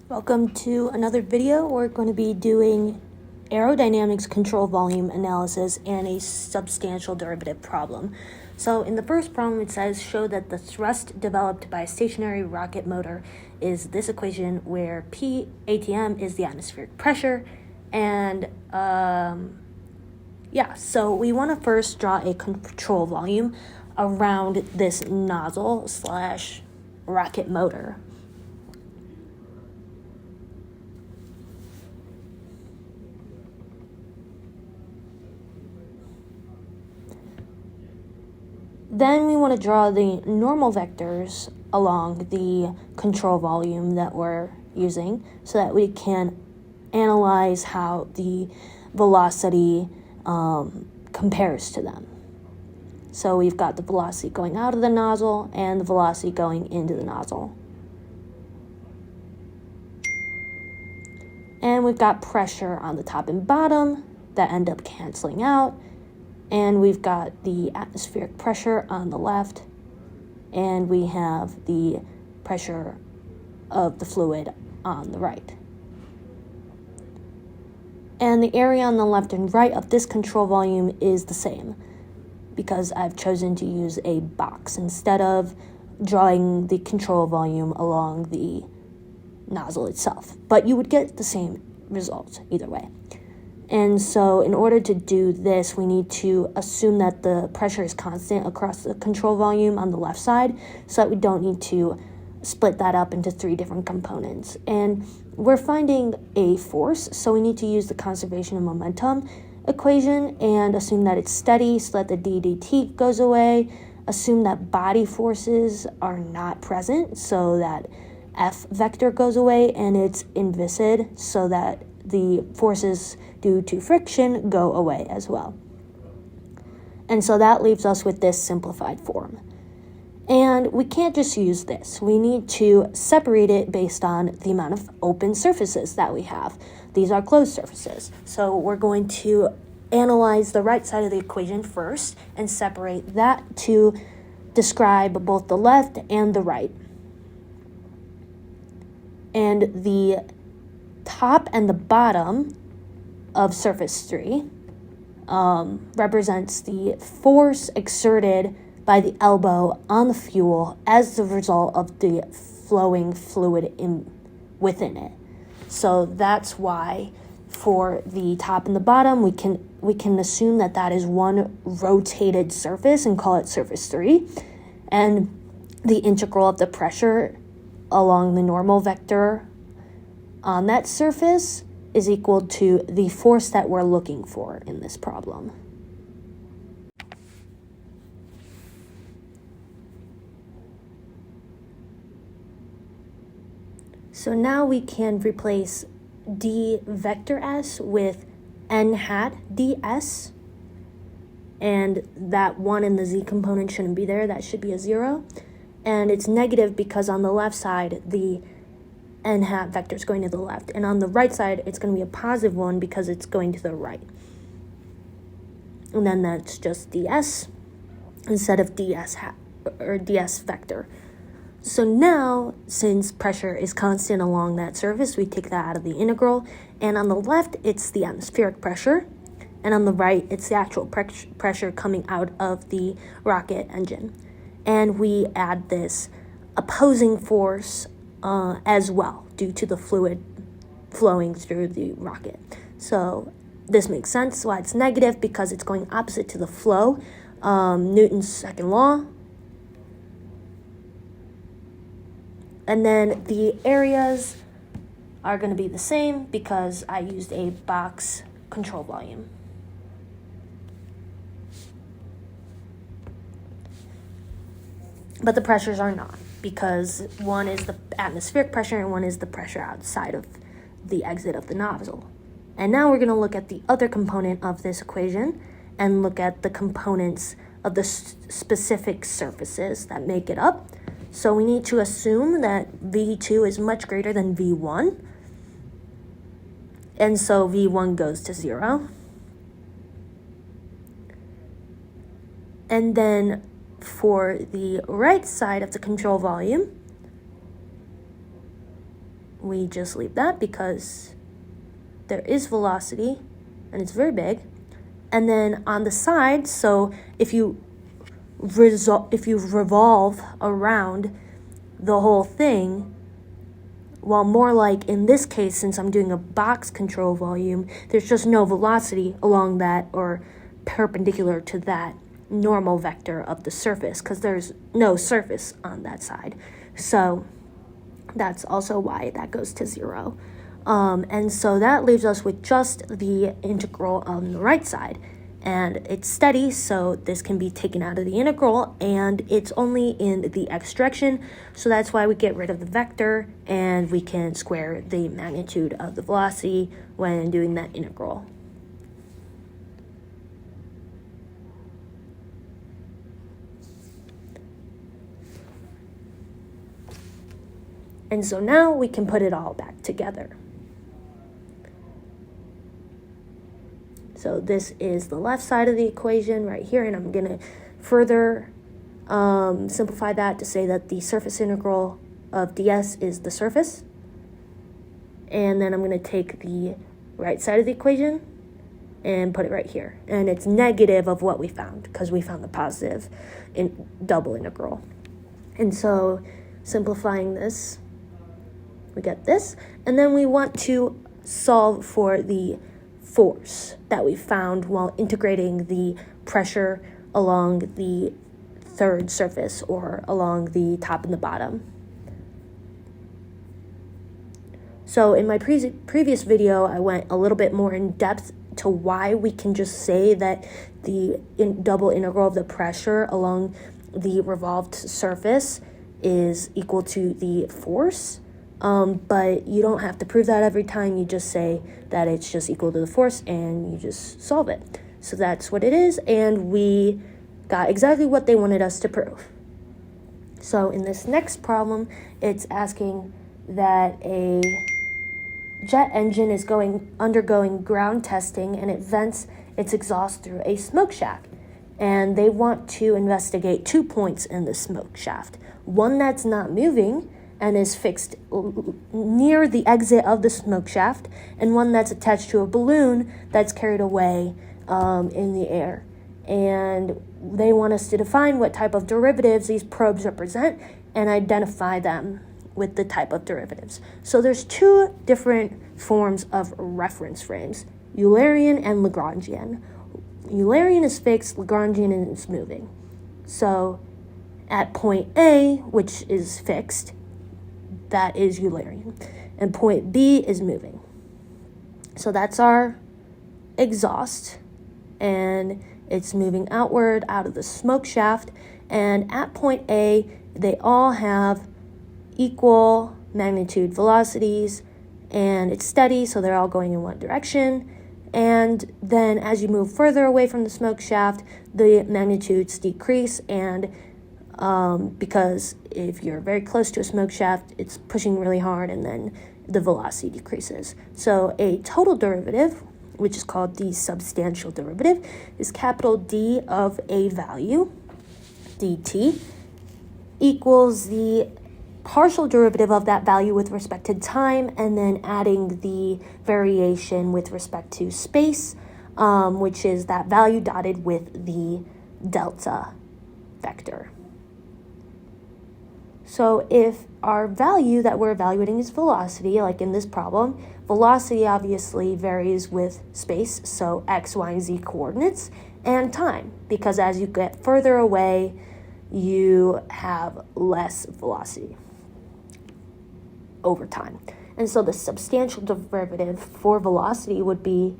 Welcome to another video. We're going to be doing aerodynamics control volume analysis and a substantial derivative problem. So in the first problem it says show that the thrust developed by a stationary rocket motor is this equation where P ATM is the atmospheric pressure and so we want to first draw a control volume around this nozzle slash rocket motor. Then we want to draw the normal vectors along the control volume that we're using so that we can analyze how the velocity compares to them. So we've got the velocity going out of the nozzle and the velocity going into the nozzle. And we've got pressure on the top and bottom that end up canceling out. And we've got the atmospheric pressure on the left, and we have the pressure of the fluid on the right. And the area on the left and right of this control volume is the same because I've chosen to use a box instead of drawing the control volume along the nozzle itself. But you would get the same result either way. And so in order to do this, we need to assume that the pressure is constant across the control volume on the left side so that we don't need to split that up into three different components. And we're finding a force, so we need to use the conservation of momentum equation and assume that it's steady so that the ddt goes away. Assume that body forces are not present so that F vector goes away and it's inviscid so that the forces due to friction go away as well. And so that leaves us with this simplified form. And we can't just use this. We need to separate it based on the amount of open surfaces that we have. These are closed surfaces. So we're going to analyze the right side of the equation first and separate that to describe both the left and the right. And the top and the bottom of surface 3 represents the force exerted by the elbow on the fuel as the result of the flowing fluid within it. So that's why for the top and the bottom we can assume that that is one rotated surface and call it surface 3, and the integral of the pressure along the normal vector on that surface is equal to the force that we're looking for in this problem. So now we can replace d vector s with n hat ds, and that 1 in the z component shouldn't be there, that should be a 0. And it's negative because on the left side the n hat vector is going to the left, and on the right side it's going to be a positive 1 because it's going to the right. And then that's just ds instead of ds hat or ds vector. So now, since pressure is constant along that surface, we take that out of the integral, and on the left it's the atmospheric pressure, and on the right it's the actual pressure coming out of the rocket engine. And we add this opposing force as well, due to the fluid flowing through the rocket. So this makes sense why it's negative, because it's going opposite to the flow. Newton's second law. And then the areas are going to be the same because I used a box control volume. But the pressures are not, because one is the atmospheric pressure and one is the pressure outside of the exit of the nozzle. And now we're going to look at the other component of this equation and look at the components of the specific surfaces that make it up. So we need to assume that V2 is much greater than V1. And so V1 goes to 0. And then for the right side of the control volume, we just leave that because there is velocity and it's very big. And then on the side, so if you revolve around the whole thing, well, more like in this case, since I'm doing a box control volume, there's just no velocity along that or perpendicular to that normal vector of the surface because there's no surface on that side. So that's also why that goes to 0. And so that leaves us with just the integral on the right side. And it's steady, so this can be taken out of the integral, and it's only in the x direction, so that's why we get rid of the vector, and we can square the magnitude of the velocity when doing that integral. And so now we can put it all back together. So this is the left side of the equation right here, and I'm going to further simplify that to say that the surface integral of ds is the surface. And then I'm going to take the right side of the equation and put it right here. And it's negative of what we found because we found the positive in double integral. And so simplifying this, we get this. And then we want to solve for the force that we found while integrating the pressure along the third surface or along the top and the bottom. So in my previous video, I went a little bit more in depth to why we can just say that the double integral of the pressure along the revolved surface is equal to the force. But you don't have to prove that every time. You just say that it's just equal to the force and you just solve it. So that's what it is, and we got exactly what they wanted us to prove. So in this next problem, it's asking that a jet engine is undergoing ground testing and it vents its exhaust through a smoke shaft. And they want to investigate 2 points in the smoke shaft. One that's not moving and is fixed near the exit of the smoke shaft, and one that's attached to a balloon that's carried away in the air. And they want us to define what type of derivatives these probes represent and identify them with the type of derivatives. So there's 2 different forms of reference frames, Eulerian and Lagrangian. Eulerian is fixed, Lagrangian is moving. So at point A, which is fixed, that is Eulerian, and point B is moving. So that's our exhaust, and it's moving outward out of the smoke shaft, and at point A, they all have equal magnitude velocities, and it's steady, so they're all going in one direction. And then as you move further away from the smoke shaft, the magnitudes decrease, and because if you're very close to a smoke shaft, it's pushing really hard and then the velocity decreases. So a total derivative, which is called the substantial derivative, is capital D of a value, dt, equals the partial derivative of that value with respect to time, and then adding the variation with respect to space, which is that value dotted with the delta vector. So if our value that we're evaluating is velocity, like in this problem, velocity obviously varies with space, so x, y, and z coordinates, and time, because as you get further away, you have less velocity over time. And so the substantial derivative for velocity would be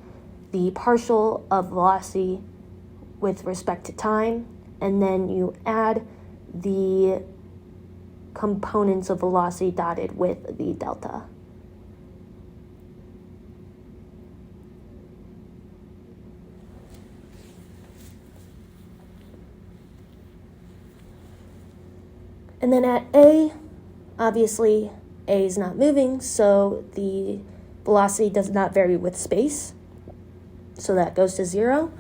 the partial of velocity with respect to time, and then you add the components of velocity dotted with the delta. And then at A, obviously A is not moving, so the velocity does not vary with space, so that goes to 0.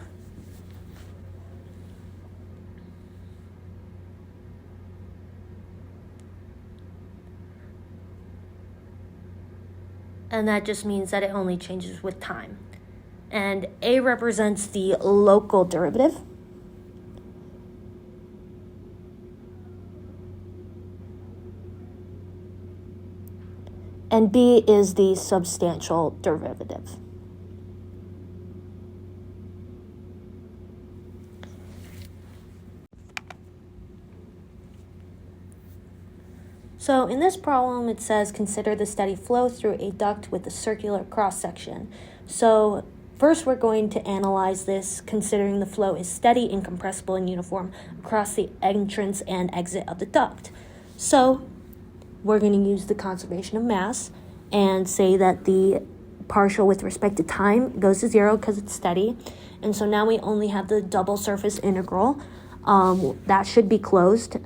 and that just means that it only changes with time. And A represents the local derivative. And B is the substantial derivative. So in this problem, it says consider the steady flow through a duct with a circular cross-section. So first we're going to analyze this considering the flow is steady, incompressible, and uniform across the entrance and exit of the duct. So we're going to use the conservation of mass and say that the partial with respect to time goes to 0 because it's steady. And so now we only have the double surface integral. That should be closed.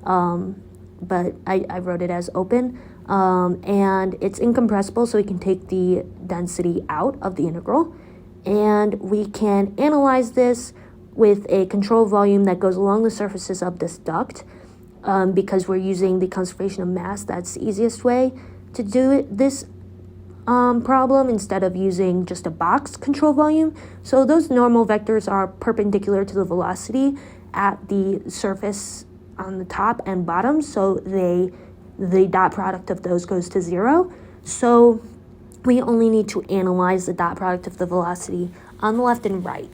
But I wrote it as open, and it's incompressible, so we can take the density out of the integral, and we can analyze this with a control volume that goes along the surfaces of this duct. Because we're using the conservation of mass, that's the easiest way to do this problem instead of using just a box control volume. So those normal vectors are perpendicular to the velocity at the surface on the top and bottom, so the dot product of those goes to 0. So we only need to analyze the dot product of the velocity on the left and right.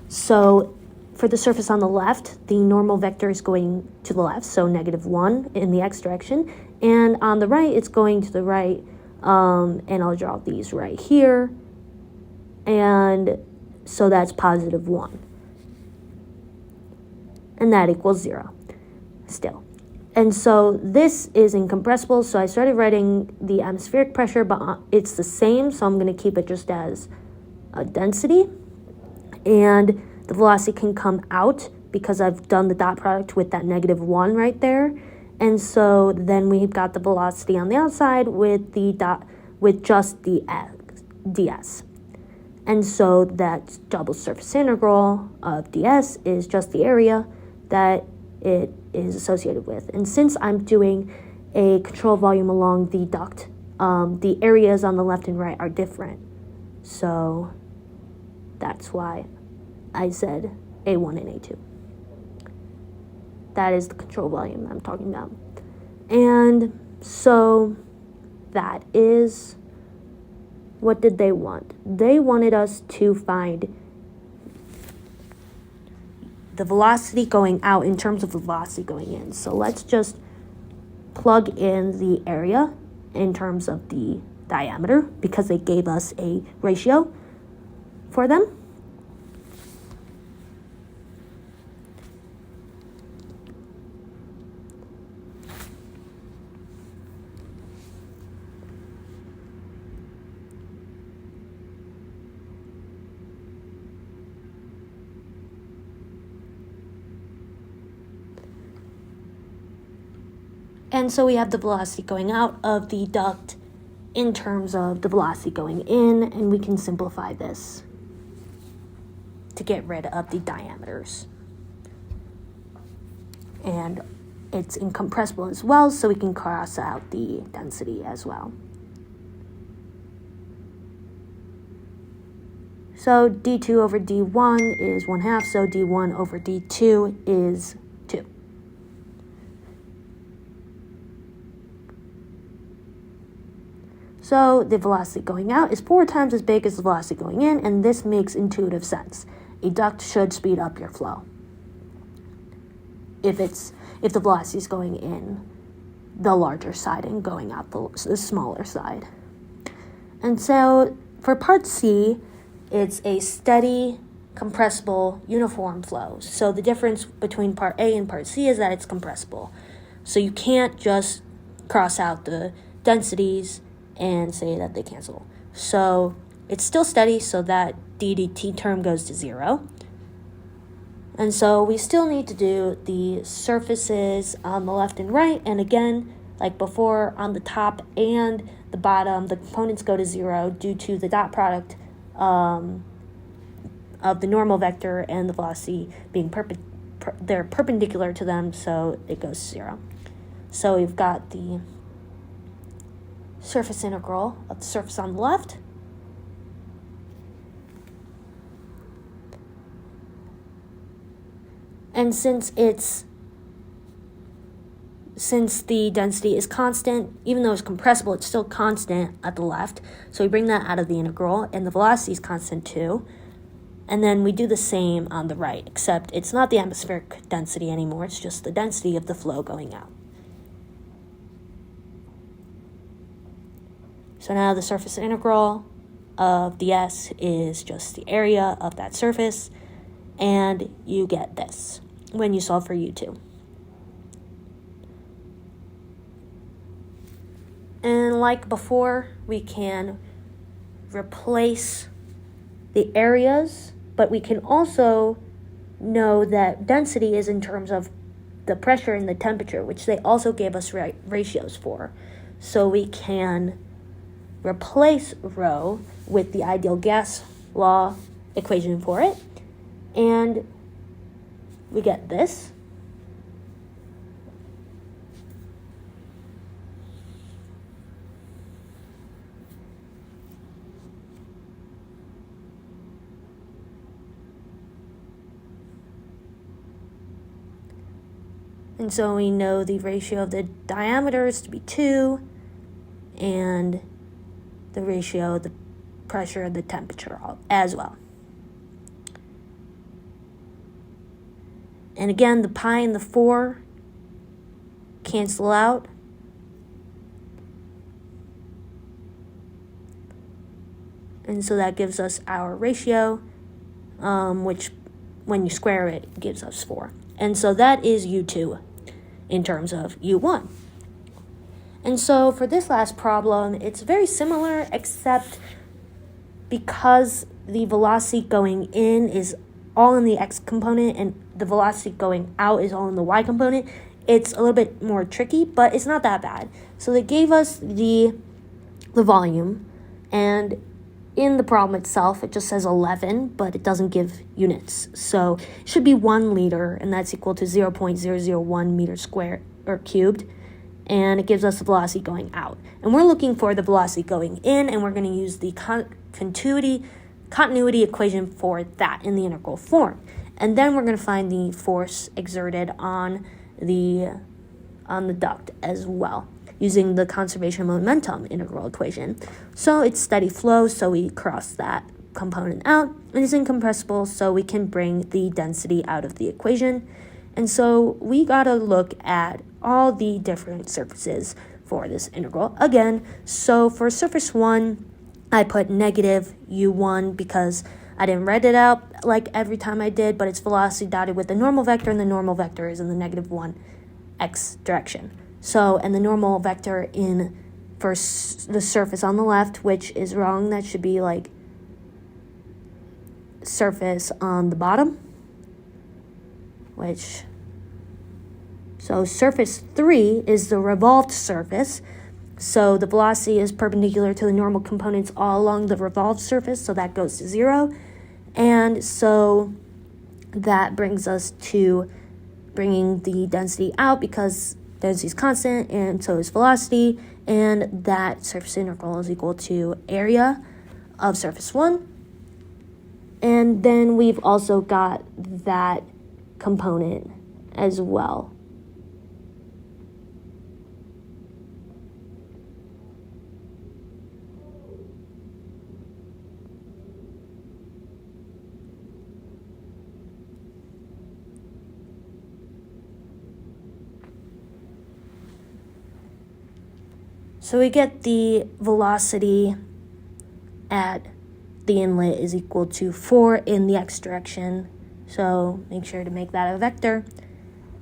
So for the surface on the left, the normal vector is going to the left, so -1 in the x direction, and on the right, it's going to the right, and I'll draw these right here, and so that's +1, and that equals 0. Still. And so this is incompressible, so I started writing the atmospheric pressure, but it's the same, so I'm going to keep it just as a density. And the velocity can come out because I've done the dot product with that -1 right there. And so then we've got the velocity on the outside with the dot, with just the ds. And so that double surface integral of ds is just the area that it is associated with. And since I'm doing a control volume along the duct, the areas on the left and right are different. So that's why I said A1 and A2. That is the control volume I'm talking about. And so that is, what did they want? They wanted us to find the velocity going out in terms of the velocity going in. So let's just plug in the area in terms of the diameter because they gave us a ratio for them. And so we have the velocity going out of the duct in terms of the velocity going in, and we can simplify this to get rid of the diameters. And it's incompressible as well, so we can cross out the density as well. So d2 over d1 is 1/2, so d1 over d2 is 2. So the velocity going out is 4 times as big as the velocity going in, and this makes intuitive sense. A duct should speed up your flow if the velocity is going in the larger side and going out the smaller side. And so for part C, it's a steady, compressible, uniform flow. So the difference between part A and part C is that it's compressible. So you can't just cross out the densities and say that they cancel. So it's still steady, so that ddt term goes to 0. And so we still need to do the surfaces on the left and right, and again, like before, on the top and the bottom, the components go to 0 due to the dot product of the normal vector and the velocity being they're perpendicular to them, so it goes to 0. So we've got the surface integral of the surface on the left. And since the density is constant, even though it's compressible, it's still constant at the left. So we bring that out of the integral, and the velocity is constant too. And then we do the same on the right, except it's not the atmospheric density anymore, it's just the density of the flow going out. So now the surface integral of ds is just the area of that surface, and you get this when you solve for u2. And like before, we can replace the areas, but we can also know that density is in terms of the pressure and the temperature, which they also gave us ratios for. So we can replace rho with the ideal gas law equation for it, and we get this. And so we know the ratio of the diameters to be 2, and the ratio of the pressure and the temperature as well. And again, the pi and the 4 cancel out. And so that gives us our ratio, which when you square it, gives us 4. And so that is u2 in terms of u1. And so for this last problem, it's very similar, except because the velocity going in is all in the x component and the velocity going out is all in the y component, it's a little bit more tricky, but it's not that bad. So they gave us the volume, and in the problem itself, it just says 11, but it doesn't give units. So it should be 1 liter, and that's equal to 0.001 meters squared or cubed. And it gives us the velocity going out. And we're looking for the velocity going in, and we're going to use the continuity equation for that in the integral form. And then we're going to find the force exerted on the duct as well, using the conservation momentum integral equation. So it's steady flow, so we cross that component out, and it's incompressible, so we can bring the density out of the equation. And so we gotta look at all the different surfaces for this integral again. So for surface 1, I put negative u1 because I didn't write it out like every time I did, but it's velocity dotted with the normal vector, and the normal vector is in the negative 1 x direction. So, and the normal vector for the surface on the left, which is wrong, that should be like surface on the bottom, so surface 3 is the revolved surface. So the velocity is perpendicular to the normal components all along the revolved surface, so that goes to 0. And so that brings us to bringing the density out because density is constant, and so is velocity, and that surface integral is equal to area of surface 1. And then we've also got that component as well. So we get the velocity at the inlet is equal to 4 in the x direction. So make sure to make that a vector.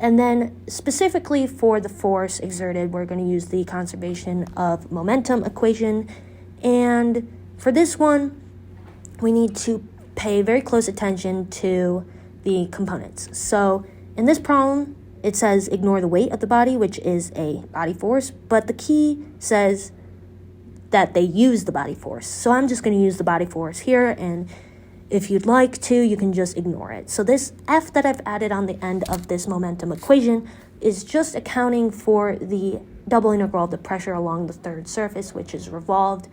And then specifically for the force exerted, we're going to use the conservation of momentum equation. And for this one, we need to pay very close attention to the components. So in this problem, it says ignore the weight of the body, which is a body force, but the key says that they use the body force. So I'm just going to use the body force here, and if you'd like to, you can just ignore it. So this F that I've added on the end of this momentum equation is just accounting for the double integral of the pressure along the third surface, which is revolved.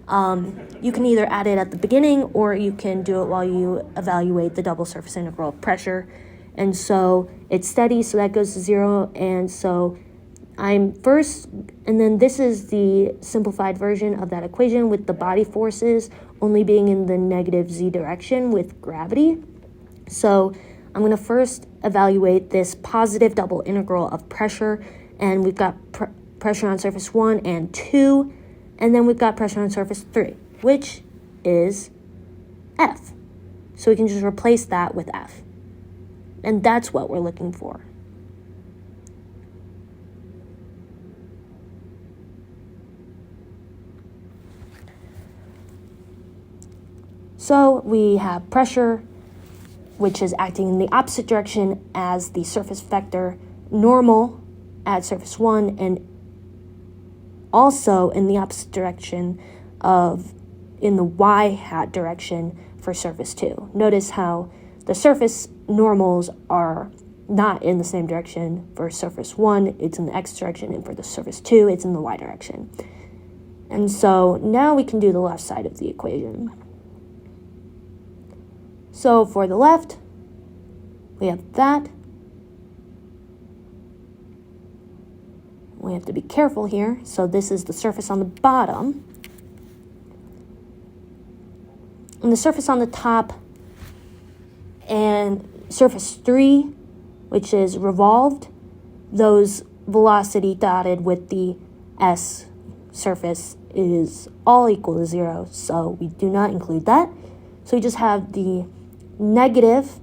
You can either add it at the beginning or you can do it while you evaluate the double surface integral of pressure. And so it's steady, so that goes to 0. And so I'm first, and then this is the simplified version of that equation with the body forces only being in the negative z direction with gravity. So I'm going to first evaluate this positive double integral of pressure, and we've got pressure on surface 1 and 2, and then we've got pressure on surface 3, which is F. So we can just replace that with F. And that's what we're looking for. So we have pressure, which is acting in the opposite direction as the surface vector normal at surface 1, and also in the opposite direction of in the y hat direction for surface 2. Notice how the surface normals are not in the same direction. For surface 1, it's in the x direction, and for the surface 2, it's in the y direction. And so now we can do the left side of the equation. So for the left, we have that. We have to be careful here. So this is the surface on the bottom. And the surface on the top, and surface 3, which is revolved, those velocity dotted with the S surface is all equal to 0, so we do not include that. So we just have the negative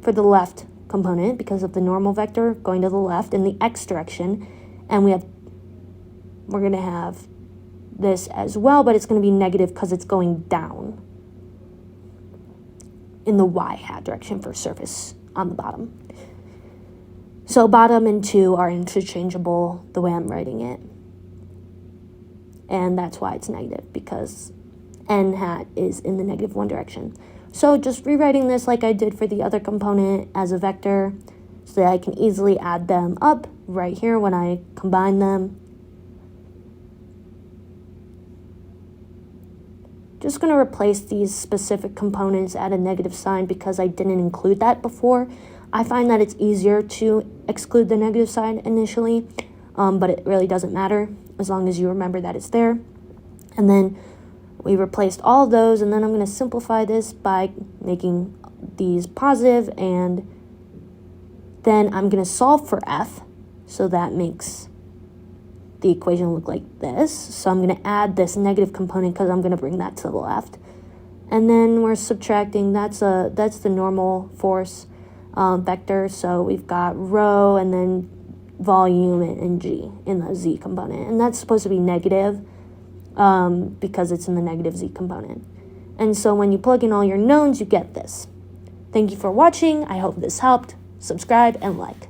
for the left component because of the normal vector going to the left in the x direction, and we're going to have this as well, but it's going to be negative because it's going down in the y hat direction for surface on the bottom. So bottom and 2 are interchangeable the way I'm writing it, and that's why it's negative, because n hat is in the negative 1 direction. So just rewriting this like I did for the other component as a vector so that I can easily add them up right here when I combine them. Just going to replace these specific components at a negative sign because I didn't include that before. I find that it's easier to exclude the negative sign initially, but it really doesn't matter as long as you remember that it's there. And then we replaced all of those, and then I'm going to simplify this by making these positive, and then I'm going to solve for F, so that makes the equation look like this. So I'm going to add this negative component because I'm going to bring that to the left. And then we're subtracting, that's the normal force vector, so we've got rho and then volume and g in the z component, and that's supposed to be negative because it's in the negative z component. And so when you plug in all your knowns, you get this. Thank you for watching. I hope this helped. Subscribe and like.